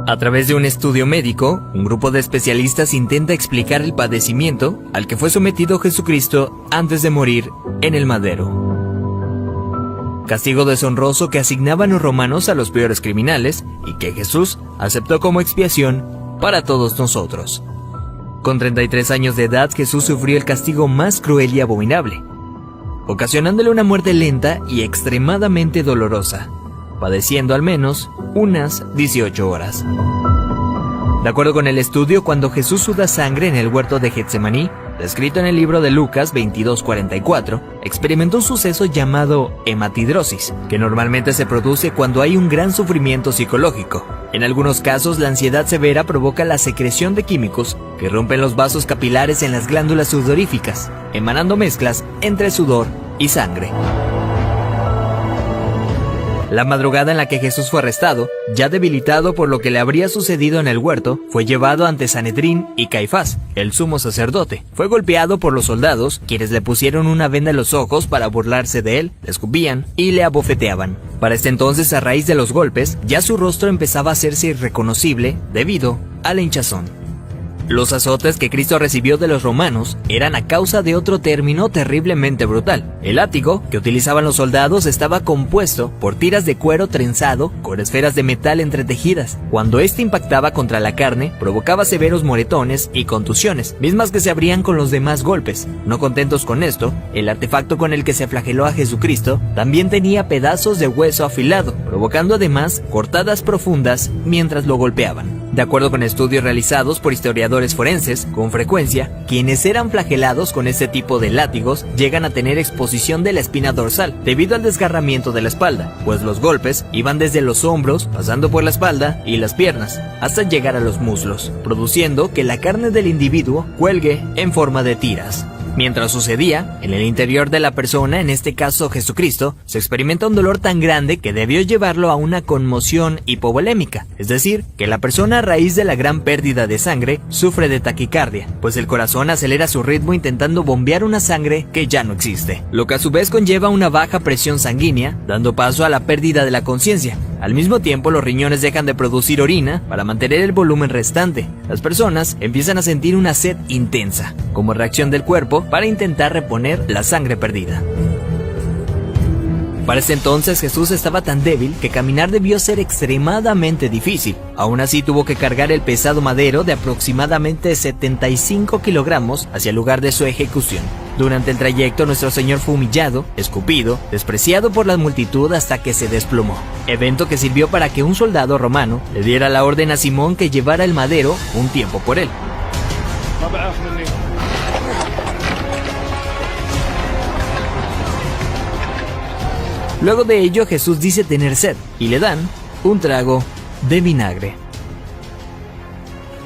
A través de un estudio médico, un grupo de especialistas intenta explicar el padecimiento al que fue sometido Jesucristo antes de morir en el madero. Castigo deshonroso que asignaban los romanos a los peores criminales y que Jesús aceptó como expiación para todos nosotros. Con 33 años de edad, Jesús sufrió el castigo más cruel y abominable, ocasionándole una muerte lenta y extremadamente dolorosa, padeciendo al menos unas 18 horas. De acuerdo con el estudio, cuando Jesús suda sangre en el huerto de Getsemaní, descrito en el libro de Lucas 22:44, experimentó un suceso llamado hematidrosis, que normalmente se produce cuando hay un gran sufrimiento psicológico. En algunos casos, la ansiedad severa provoca la secreción de químicos que rompen los vasos capilares en las glándulas sudoríficas, emanando mezclas entre sudor y sangre. La madrugada en la que Jesús fue arrestado, ya debilitado por lo que le habría sucedido en el huerto, fue llevado ante Sanedrín y Caifás, el sumo sacerdote. Fue golpeado por los soldados, quienes le pusieron una venda en los ojos para burlarse de él, le escupían y le abofeteaban. Para este entonces, a raíz de los golpes, ya su rostro empezaba a hacerse irreconocible debido a la hinchazón. Los azotes que Cristo recibió de los romanos eran a causa de otro término terriblemente brutal. El látigo que utilizaban los soldados estaba compuesto por tiras de cuero trenzado con esferas de metal entretejidas. Cuando este impactaba contra la carne, provocaba severos moretones y contusiones, mismas que se abrían con los demás golpes. No contentos con esto, el artefacto con el que se flageló a Jesucristo también tenía pedazos de hueso afilado, provocando además cortadas profundas mientras lo golpeaban. De acuerdo con estudios realizados por historiadores forenses, con frecuencia, quienes eran flagelados con este tipo de látigos llegan a tener exposición de la espina dorsal debido al desgarramiento de la espalda, pues los golpes iban desde los hombros, pasando por la espalda y las piernas, hasta llegar a los muslos, produciendo que la carne del individuo cuelgue en forma de tiras. Mientras sucedía, en el interior de la persona, en este caso Jesucristo, se experimenta un dolor tan grande que debió llevarlo a una conmoción hipovolémica, es decir, que la persona a raíz de la gran pérdida de sangre sufre de taquicardia, pues el corazón acelera su ritmo intentando bombear una sangre que ya no existe, lo que a su vez conlleva una baja presión sanguínea, dando paso a la pérdida de la conciencia. Al mismo tiempo, los riñones dejan de producir orina para mantener el volumen restante. Las personas empiezan a sentir una sed intensa, como reacción del cuerpo para intentar reponer la sangre perdida. Para ese entonces Jesús estaba tan débil que caminar debió ser extremadamente difícil. Aún así tuvo que cargar el pesado madero de aproximadamente 75 kilogramos hacia el lugar de su ejecución. Durante el trayecto, nuestro Señor fue humillado, escupido, despreciado por la multitud hasta que se desplomó. Evento que sirvió para que un soldado romano le diera la orden a Simón que llevara el madero un tiempo por él. Luego de ello, Jesús dice tener sed y le dan un trago de vinagre.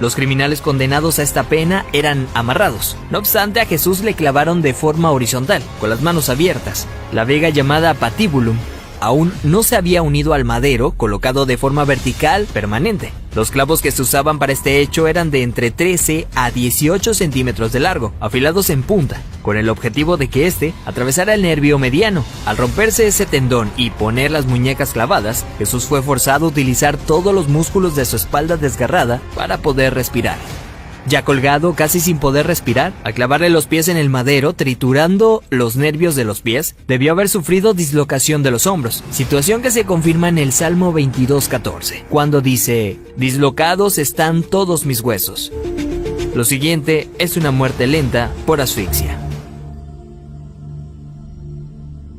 Los criminales condenados a esta pena eran amarrados. No obstante, a Jesús le clavaron de forma horizontal, con las manos abiertas. La viga llamada patíbulum aún no se había unido al madero, colocado de forma vertical permanente. Los clavos que se usaban para este hecho eran de entre 13 a 18 centímetros de largo, afilados en punta, con el objetivo de que éste atravesara el nervio mediano. Al romperse ese tendón y poner las muñecas clavadas, Jesús fue forzado a utilizar todos los músculos de su espalda desgarrada para poder respirar. Ya colgado, casi sin poder respirar, al clavarle los pies en el madero, triturando los nervios de los pies, debió haber sufrido dislocación de los hombros, situación que se confirma en el Salmo 22:14, cuando dice: «Dislocados están todos mis huesos». Lo siguiente es una muerte lenta por asfixia.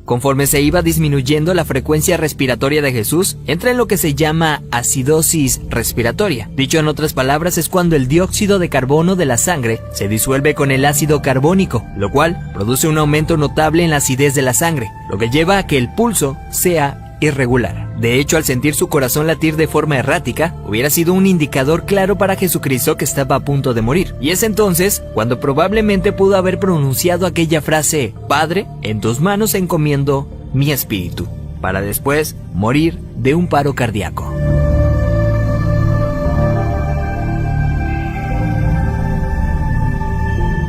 Conforme se iba disminuyendo la frecuencia respiratoria de Jesús, entra en lo que se llama acidosis respiratoria. Dicho en otras palabras, es cuando el dióxido de carbono de la sangre se disuelve con el ácido carbónico, lo cual produce un aumento notable en la acidez de la sangre, lo que lleva a que el pulso sea irregular. De hecho, al sentir su corazón latir de forma errática, hubiera sido un indicador claro para Jesucristo que estaba a punto de morir. Y es entonces cuando probablemente pudo haber pronunciado aquella frase: «Padre, en tus manos encomiendo mi espíritu», para después morir de un paro cardíaco.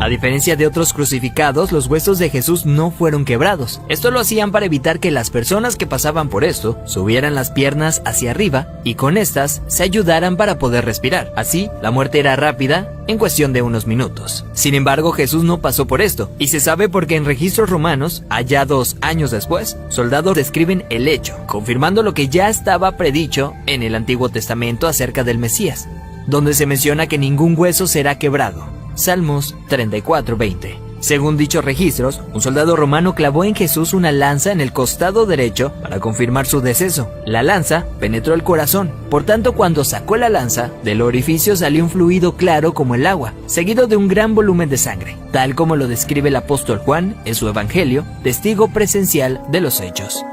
A diferencia de otros crucificados, los huesos de Jesús no fueron quebrados. Esto lo hacían para evitar que las personas que pasaban por esto subieran las piernas hacia arriba y con estas se ayudaran para poder respirar. Así, la muerte era rápida en cuestión de unos minutos. Sin embargo, Jesús no pasó por esto, y se sabe porque en registros romanos, allá 2 años después, soldados describen el hecho, confirmando lo que ya estaba predicho en el Antiguo Testamento acerca del Mesías, donde se menciona que ningún hueso será quebrado. Salmos 34:20. Según dichos registros, un soldado romano clavó en Jesús una lanza en el costado derecho para confirmar su deceso. La lanza penetró el corazón, por tanto cuando sacó la lanza, del orificio salió un fluido claro como el agua, seguido de un gran volumen de sangre, tal como lo describe el apóstol Juan en su Evangelio, testigo presencial de los hechos.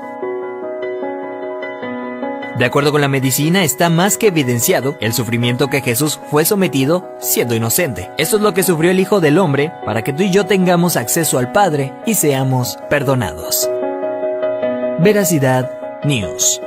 De acuerdo con la medicina, está más que evidenciado el sufrimiento que Jesús fue sometido siendo inocente. Esto es lo que sufrió el Hijo del Hombre para que tú y yo tengamos acceso al Padre y seamos perdonados. Veracidad News.